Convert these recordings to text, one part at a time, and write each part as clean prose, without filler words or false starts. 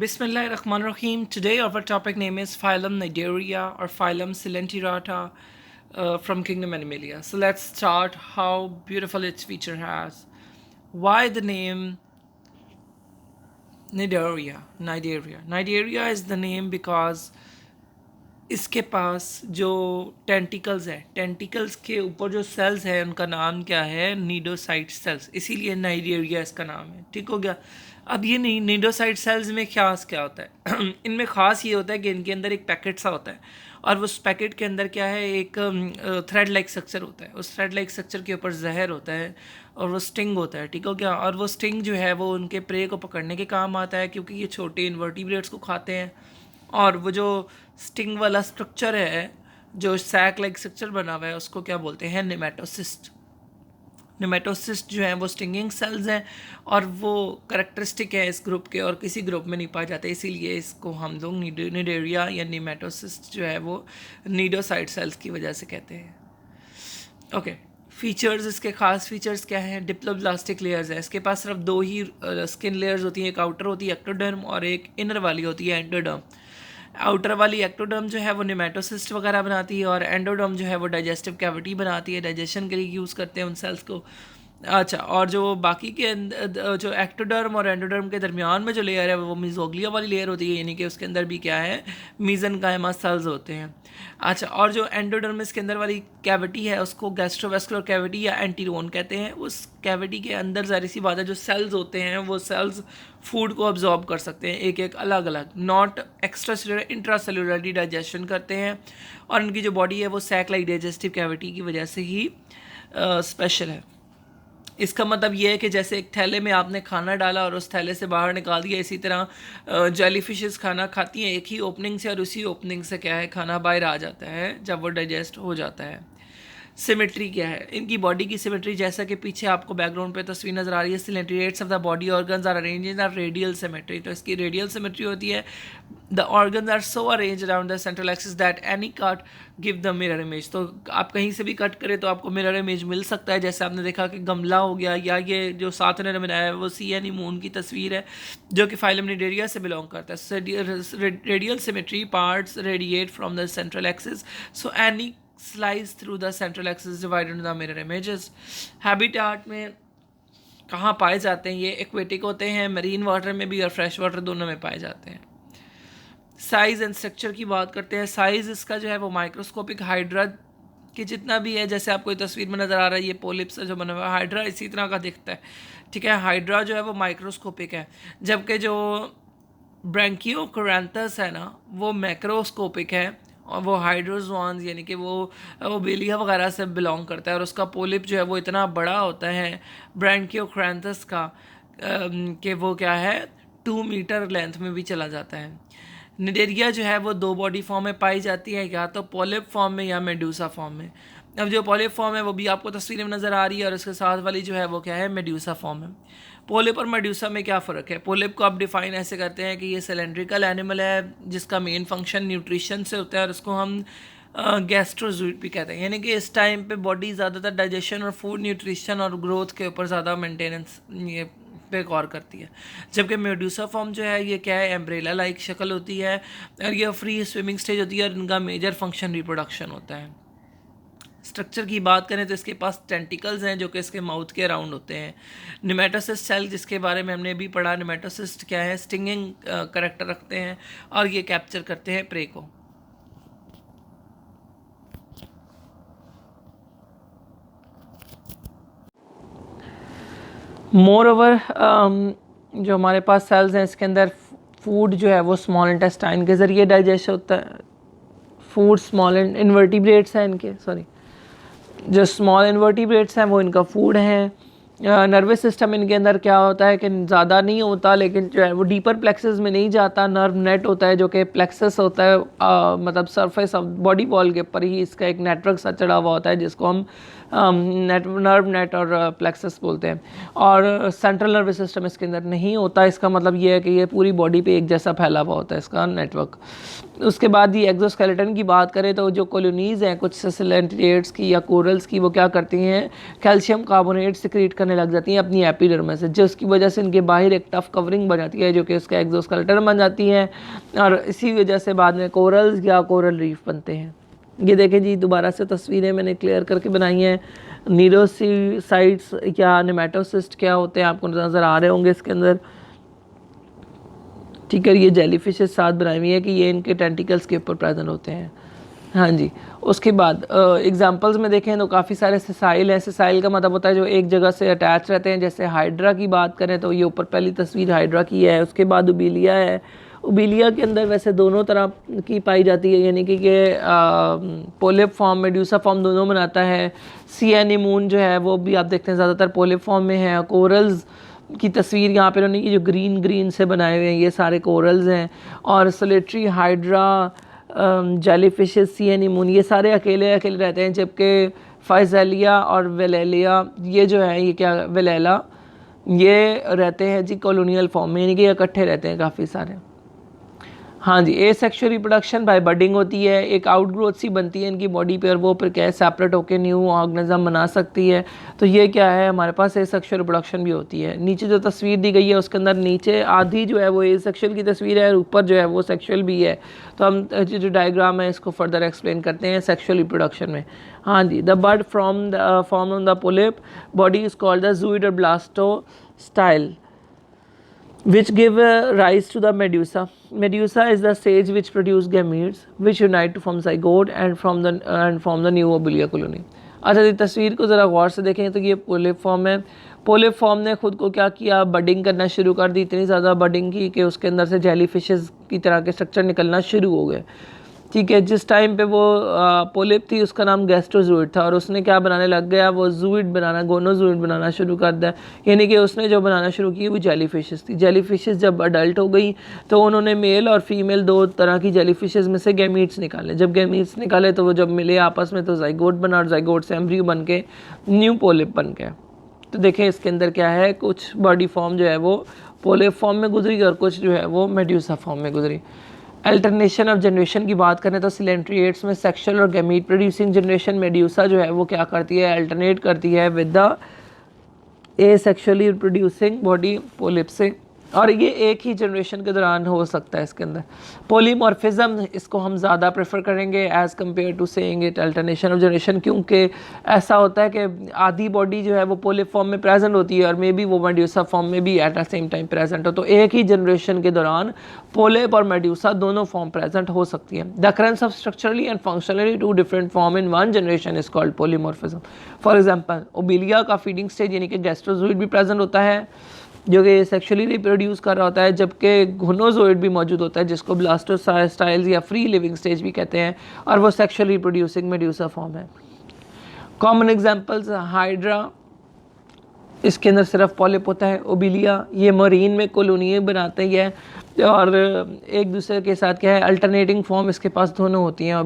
Bismillahirrahmanirrahim. Today our topic name is phylum Nidaria or phylum Coelenterata from kingdom Animalia. So let's start how beautiful its feature has. Why the name Nidaria? Nidaria is the name because इसके पास जो tentacles है, tentacles के ऊपर जो sales है उनका नाम क्या है? नीडोसाइट सेल्स, इसीलिए नाइडेरिया इसका नाम है। ठीक हो गया। अब ये नहीं, नीडोसाइट सेल्स में खास क्या होता है? इनमें ख़ास ये होता है कि इनके अंदर एक पैकेट सा होता है और उस पैकेट के अंदर क्या है, एक थ्रेड लाइक स्ट्रक्चर होता है। उस थ्रेड लाइक स्ट्रक्चर के ऊपर जहर होता है और वो स्टिंग होता है। ठीक हो गया। और वो स्टिंग जो है वो उनके प्रे को पकड़ने के काम आता है, क्योंकि ये छोटे इन्वर्टिब्रेट्स को खाते हैं। और वो जो स्टिंग वाला स्ट्रक्चर है, जो सैक लाइक स्ट्रक्चर बना हुआ है, उसको क्या बोलते हैं? नेमेटोसिस्ट। नेमेटोसिस्ट जो है वो स्टिंगिंग सेल्स हैं और वो करेक्टरिस्टिक है इस ग्रुप के और किसी ग्रुप में नहीं पाए जाते, इसीलिए इसको हम लोग निडेरिया या नेमेटोसिस्ट जो है वो नीडोसाइट सेल्स की वजह से कहते हैं। ओके, फीचर्स, इसके खास फीचर्स क्या हैं? डिप्लोब्लास्टिक लेयर्स है। इसके पास सिर्फ दो ही स्किन लेयर्स होती हैं, एक आउटर होती है एक्टोडर्म और एक इनर वाली होती है एंडोडर्म। आउटर वाली एक्टोडर्म जो है वो नेमेटोसिस्ट वगैरह बनाती है और एंडोडर्म जो है वो डाइजेस्टिव कैविटी बनाती है, डाइजेशन के लिए यूज़ करते हैं उन सेल्स को। अच्छा, और जो बाकी के जो एक्टोडर्म और एंडोडर्म के दरमियान में जो लेयर है वो मिजोग्लिया वाली लेयर होती है, यानी कि उसके अंदर भी क्या है? मीजनकाइमा सेल्स होते हैं। अच्छा, और जो एंडोडर्मिस के अंदर वाली कैविटी है उसको गैस्ट्रोवेस्कुलर कैविटी या एंटीरोन कहते हैं। उस कैविटी के अंदर ज़ाहिर सी बात है जो सेल्स होते हैं वो सेल्स फूड को अब्जॉर्ब कर सकते हैं, एक एक अलग अलग, not extra cellular, intra cellularly digestion करते हैं। और इनकी जो बॉडी है वो सैक लाइक डाइजेस्टिव कैविटी की वजह से ही स्पेशल है। इसका मतलब ये है कि जैसे एक थैले में आपने खाना डाला और उस थैले से बाहर निकाल दिया, इसी तरह जेली फिशेस खाना खाती हैं एक ही ओपनिंग से और उसी ओपनिंग से क्या है, खाना बाहर आ जाता है जब वो डाइजेस्ट हो जाता है। सिमेट्री क्या है इनकी बॉडी की? सिमेट्री जैसा कि पीछे आपको बैकग्राउंड पे तस्वीर नजर आ रही है, coelenterates of the body organs are arrange in the radial symmetry. तो इसकी रेडियल सिमेट्री होती है। The organs are so arrange around the central axis that any cut give the mirror image. तो आप कहीं से भी कट करें तो आपको मिरर इमेज मिल सकता है। जैसे आपने देखा कि गमला हो गया, या ये जो साथ ने बनाया है वो सी एनी मून की तस्वीर है जो कि फाइलम निडेरिया से बिलोंग करता है। Radial symmetry parts radiate from the central axis, so any slice through the central axis divided into the mirror images। Habitat में कहाँ पाए जाते हैं? ये एक्वेटिक होते हैं, मरीन वाटर में भी और फ्रेश वाटर दोनों में पाए जाते हैं। साइज़ एंड स्ट्रक्चर की बात करते हैं। साइज़ इसका जो है वो माइक्रोस्कोपिक हाइड्रा के जितना भी है, जैसे आपको तस्वीर में नज़र आ रहा है ये पोलिप्स जो बना हुआ है, हाइड्रा इसी तरह का दिखता है। ठीक है, हाइड्रा जो है वो माइक्रोस्कोपिक है, जबकि जो ब्रैंकियोकोरैंथस है ना वो मैक्रोस्कोपिक है और वो हाइड्रोजोन्स यानी कि वो बेलिया वगैरह से बिलोंग करता है और उसका पोलिप जो है वो इतना बड़ा होता है ब्रैंकियोक्रैंथस का कि वो क्या है 2 मीटर लेंथ में भी चला जाता है। निडेरिया जो है वो दो बॉडी फॉर्म में पाई जाती है, या तो पॉलिप फॉर्म में या मेडूसा फॉर्म में। अब जो पॉलिप फॉर्म है वो भी आपको तस्वीर में नज़र आ रही है और उसके साथ वाली जो है वो क्या है? मेडूसा फॉर्म है। पोलिप और मेडूसा में क्या फ़र्क है? पोलिप को आप डिफ़ाइन ऐसे करते हैं कि ये सिलेंड्रिकल एनिमल है जिसका मेन फंक्शन न्यूट्रिशन से होता है और उसको हम गैस्ट्रोजूट भी कहते हैं, यानी कि इस टाइम पे बॉडी ज़्यादातर डाइजेशन और फूड न्यूट्रिशन और ग्रोथ के ऊपर ज़्यादा मेंटेनेंस ये पे गौर करती है। जबकि मेडूसा फॉर्म जो है ये क्या है? एम्ब्रेला लाइक शक्ल होती है और ये फ्री स्विमिंग स्टेज होती है और इनका मेजर फंक्शन रिप्रोडक्शन होता है। स्ट्रक्चर की बात करें तो इसके पास टेंटिकल्स हैं जो कि इसके माउथ के अराउंड होते हैं। निमेटोसिस्ट सेल जिसके बारे में हमने अभी पढ़ा, निमेटोसिस्ट क्या है? स्टिंगिंग करेक्टर रखते हैं और ये कैप्चर करते हैं प्रे को। मोर ओवर जो हमारे पास सेल्स हैं इसके अंदर फूड जो है वो स्मॉल इंटेस्टाइन के ज़रिए डाइजेस्ट होता है। फूड स्मॉल इन्वर्टिब्रेट्स हैं इनके, सॉरी जो स्मॉल इन्वर्टिब्रेट्स हैं वो इनका फूड है। नर्वस सिस्टम इनके अंदर क्या होता है कि ज़्यादा नहीं होता, लेकिन जो है वो डीपर प्लेक्सेस में नहीं जाता। नर्व नेट होता है जो कि प्लेक्सस होता है, मतलब सरफेस ऑफ बॉडी वॉल के ऊपर ही इसका एक नेटवर्क सा चढ़ा हुआ होता है जिसको हम नर्व नेट और प्लेक्सस बोलते हैं, और सेंट्रल नर्वस सिस्टम इसके अंदर नहीं होता। इसका मतलब ये है कि ये पूरी बॉडी पे एक जैसा फैला हुआ होता है इसका नेटवर्क। उसके बाद ये एक्सोस्केलेटन की बात करें तो जो कॉलोनीज़ हैं कुछ सेलेंटिएट्स की या कोरल्स की, वो क्या करती हैं, कैल्शियम कार्बोनेट सिक्रीट करने लग जाती हैं अपनी एपिडर्मिस से, जिसकी वजह से इनके बाहर एक टफ कवरिंग बन जाती है जो कि उसका एक्सोस्केलेटन बन जाती है, और इसी वजह से बाद में कोरल्स या कोरल रीफ बनते हैं। ये देखें जी, दोबारा से तस्वीरें मैंने क्लियर करके बनाई हैं। नीडोसाइट्स या नेमेटोसिस्ट क्या होते हैं आपको नज़र आ रहे होंगे इसके अंदर, ठीक है। ये जेलीफिशेस साथ बनाई हुई है कि ये इनके टेंटिकल्स के ऊपर प्रेजेंट होते हैं। हाँ जी, उसके बाद एग्जांपल्स में देखें तो काफ़ी सारे सिसाइल हैं। सिसाइल का मतलब होता है जो एक जगह से अटैच रहते हैं। जैसे हाइड्रा की बात करें तो ये ऊपर पहली तस्वीर हाइड्रा की है। उसके बाद उबीलिया है। उबीलिया के अंदर वैसे दोनों तरह की पाई जाती है, यानी कि पोलिप फॉर्म, मेड्यूसा फॉर्म दोनों बनाता है। सी एनीमून जो है वो भी आप देखते हैं ज़्यादातर पोलिप फॉर्म में है। कोरल्स की तस्वीर यहाँ पे उन्होंने ये जो ग्रीन ग्रीन से बनाए हुए हैं ये सारे कोरल्स हैं। और सोलेटरी, हाइड्रा, जेलीफिशेस, सी एनीमून ये सारे अकेले अकेले रहते हैं, जबकि फाइजेलिया और वेलेलिया ये जो है ये क्या वेलेला ये रहते हैं जी कॉलोनियल फॉर्म में, यानी कि इकट्ठे रहते हैं काफ़ी सारे। हाँ जी, ए सेक्शुअल रिप्रोडक्शन बाय बडिंग होती है, एक आउटग्रोथ सी बनती है इनकी बॉडी पे और वो फिर क्या है सेपरेट होकर न्यू ऑर्गेनिज्म बना सकती है। तो ये क्या है हमारे पास ए सेक्शुअल रिप्रोडक्शन भी होती है। नीचे जो तस्वीर दी गई है उसके अंदर नीचे आधी जो है वो ए सेक्शुअल की तस्वीर है और ऊपर जो है वो सेक्शुअल भी है। तो हम जो डायग्राम है इसको फर्दर एक्सप्लेन करते हैं सेक्शुअल रिप्रोडक्शन में। हाँ जी, the bird from on the polyp body is called the zooid और blastostyle which give rise to the medusa. Medusa is the stage which produce gametes which unite to form zygote and form the new obelia colony. अच्छा, ये तस्वीर को ज़रा गौर से देखें तो ये पोलिप फॉर्म है। पोलिप फॉर्म ने खुद को क्या किया, बडिंग करना शुरू कर दी, इतनी ज़्यादा बडिंग की कि उसके अंदर से जेलीफिशेस की तरह के स्ट्रक्चर निकलना शुरू हो गए। ठीक है, जिस टाइम पे वो पोलिप थी उसका नाम गैस्ट्रोजूइड था और उसने क्या बनाने लग गया, वो जूइड बनाना, गोनोजूइड बनाना शुरू कर दिया। यानी कि उसने जो बनाना शुरू की वो जेलीफिशेस थी। जेलीफिशेस जब अडल्ट हो गई तो उन्होंने मेल और फीमेल दो तरह की जेलीफिशेस में से गैमीट्स निकाले। जब गैमीट्स निकाले तो वो जब मिले आपस में तो जाइगोट बना और जाइगोट से एम्ब्रियो बन के न्यू पोलिप बन गया। तो देखें इसके अंदर क्या है, कुछ बॉडी फॉर्म जो है वो पोलिप फॉर्म में गुजरी और कुछ जो है वो मेड्यूसा फॉर्म में गुजरी। अल्टरनेशन ऑफ जनरेशन की बात करें तो सिलेंट्रिएट्स में सेक्शुअल और गैमीट प्रोड्यूसिंग जनरेशन मेड्यूसा जो है वो क्या करती है, अल्टरनेट करती है with the A sexually producing body polyp से, और ये एक ही जनरेशन के दौरान हो सकता है। इसके अंदर पॉलीमॉर्फिज्म इसको हम ज़्यादा प्रेफर करेंगे as compared to saying it alternation of generation, क्योंकि ऐसा होता है कि आधी बॉडी जो है वो पोलिप फॉर्म में प्रेजेंट होती है और मे बी वो मेड्यूसा फॉर्म में भी at the same time present हो। तो एक ही जनरेशन के दौरान पोलिप और मेड्यूसा दोनों फॉर्म प्रेजेंट हो सकती है। The occurrence of structurally and functionally two different form in one generation is called polymorphism. For example Obelia का फीडिंग स्टेज यानी कि गैस्ट्रोजूइड भी प्रेजेंट होता है जो कि सेक्शुअली रिप्रोड्यूस कर रहा होता है, जबकि गोनोजोइड भी मौजूद होता है जिसको ब्लास्टोसाइल्स या फ्री लिविंग स्टेज भी कहते हैं, और वो सेक्शुअली रिप्रोड्यूसिंग मेड्यूसा फॉर्म है। कॉमन एग्जांपल्स हाइड्रा, इसके अंदर सिर्फ पॉलिप होता है। ओबिलिया ये मरीन में कॉलोनियाँ बनाते हैं और एक दूसरे के साथ क्या है अल्टरनेटिंग फॉर्म इसके पास दोनों होती हैं,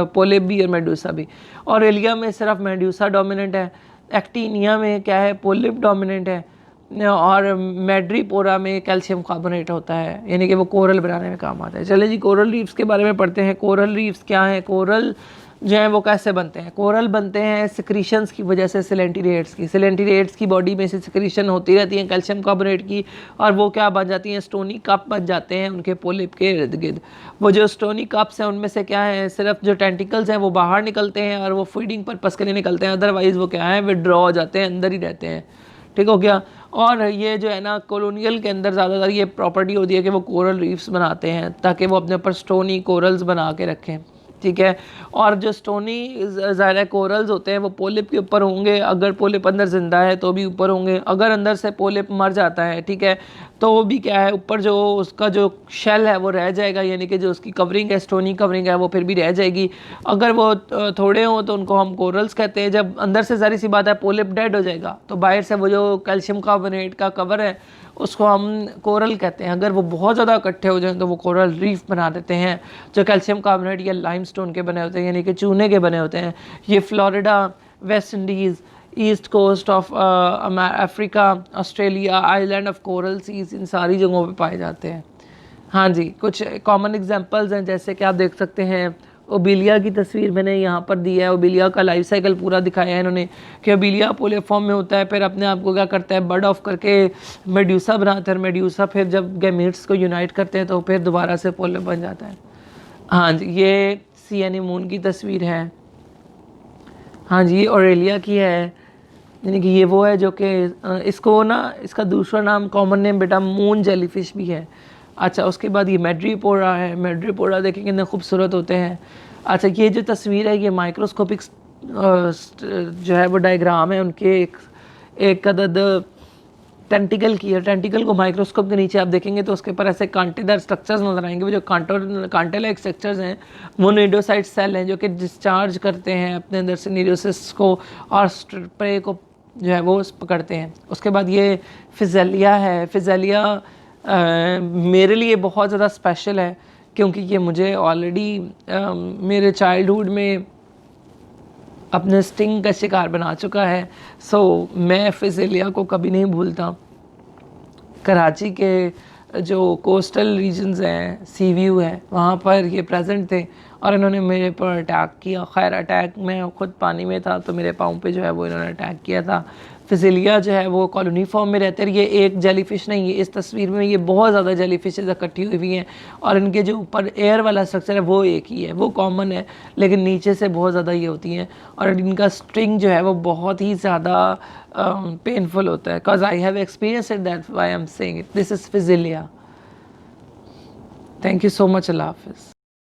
पोलिप भी और मेड्यूसा भी। और एलिया में सिर्फ मेड्यूसा डोमिनेंट है। एक्टिनिया में क्या है, पोलिप डोमिनेंट है। और मैड्रीपोरा में कैल्शियम कार्बोनेट होता है, यानी कि वो कोरल बनाने में काम आता है। चले जी कोरल रीफ्स के बारे में पढ़ते हैं। कोरल रीफ्स क्या है, कोरल जो है वो कैसे बनते हैं। कोरल बनते हैं सिक्रीशंस की वजह से सिलेंटिरेट्स की। सिलेंटिरेट्स की बॉडी में से सिक्रीशन होती रहती है कैल्शियम कार्बोनेट की, और वो क्या बन जाती हैं, स्टोनी कप बन जाते हैं उनके पोलिप के इर्द गिर्द। वो जो स्टोनी कप्स हैं उनमें से क्या है, सिर्फ जो टेंटिकल्स हैं वो बाहर निकलते हैं और वो फीडिंग पर्पस के लिए निकलते हैं, अदरवाइज़ वो क्या है विड्रॉ हो जाते हैं, अंदर ही रहते हैं। ठीक हो गया। और ये जो है ना कॉलोनियल के अंदर ज़्यादातर ये प्रॉपर्टी होती है कि वो कोरल रीफ्स बनाते हैं ताकि वो अपने ऊपर स्टोनी कोरल्स बना के रखें। ठीक है, और जो स्टोनी ज़ाहिर कोरल्स होते हैं वो पोलिप के ऊपर होंगे, अगर पोलिप अंदर ज़िंदा है तो भी ऊपर होंगे, अगर अंदर से पोलिप मर जाता है ठीक है तो वो भी क्या है ऊपर जो उसका जो शेल है वो रह जाएगा, यानी कि जो उसकी कवरिंग है स्टोनी कवरिंग है वो फिर भी रह जाएगी। अगर वो थोड़े हों तो उनको हम कोरल्स कहते हैं। जब अंदर से ज़ाहिर सी बात है पोलिप डेड हो जाएगा तो बाहर से वो जो कैल्शियम कार्बोनेट का कवर है उसको हम कोरल कहते हैं। अगर वो बहुत ज़्यादा इकट्ठे हो जाएं तो वो कोरल रीफ बना देते हैं जो कैल्शियम कार्बोनेट या लाइमस्टोन के बने होते हैं, यानी कि चूने के बने होते हैं। ये Florida West Indies, east coast of Africa, Australia, island of coral seas, इन सारी जगहों पे पाए जाते हैं। हाँ जी, कुछ कॉमन एग्जांपल्स हैं, जैसे कि आप देख सकते हैं ओबिलिया की तस्वीर मैंने यहाँ पर दी है। ओबिलिया का लाइफ साइकिल पूरा दिखाया है इन्होंने कि ओबिलिया पोले फॉर्म में होता है, फिर अपने आप को क्या करता है, बर्ड ऑफ करके मेड्यूसा बनाता है, मेड्यूसा फिर जब गैमीट्स को यूनाइट करते हैं तो फिर दोबारा से पोले बन जाता है। हाँ जी, ये सी एनीमून की तस्वीर है। हाँ जी, ये ऑरेलिया की है, यानी कि ये वो है जो कि इसको ना, इसका दूसरा नाम, कॉमन नेम बेटा मून जेलीफिश भी है। अच्छा, उसके बाद ये मैड्रीपोरा है। मैड्रीपोरा देखें कितने खूबसूरत होते हैं। अच्छा, ये जो तस्वीर है ये माइक्रोस्कोपिक जो है वो डायग्राम है उनके, एक अदद टेंटिकल की है। टेंटिकल को माइक्रोस्कोप के नीचे आप देखेंगे तो उसके ऊपर ऐसे कांटेदार स्ट्रक्चर्स नजर आएंगे। वो जो कांटे लाइक स्ट्रक्चर्स हैं वो नीडोसाइट सेल हैं जो कि डिस्चार्ज करते हैं अपने अंदर से नीडोसिस को और प्रे को जो है वो पकड़ते हैं। उसके बाद ये फिजेलिया है। फिजेलिया मेरे लिए बहुत ज़्यादा स्पेशल है क्योंकि ये मुझे ऑलरेडी मेरे चाइल्डहुड में अपने स्टिंग का शिकार बना चुका है। सो मैं फिजेलिया को कभी नहीं भूलता। कराची के जो कोस्टल रीजन्स हैं, सी व्यू है, वहाँ पर ये प्रेजेंट थे और इन्होंने मेरे पर अटैक किया। खैर, अटैक मैं खुद पानी में था तो मेरे पाँव पे जो है वो इन्होंने अटैक किया था। फिजिलिया जो है वो कॉलोनी फॉर्म में रहते हैं। ये एक जेलीफिश नहीं है, इस तस्वीर में ये बहुत ज़्यादा जेलीफिशेज इकट्ठी हुई हैं और इनके जो ऊपर एयर वाला स्ट्रक्चर है वो एक ही है, वो कॉमन है, लेकिन नीचे से बहुत ज़्यादा ये होती हैं और इनका स्ट्रिंग जो है वो बहुत ही ज़्यादा पेनफुल होता है। Because I have experience it, that why I am saying it. This is Physalia. Thank you so much. अल्लाह हाफिज़।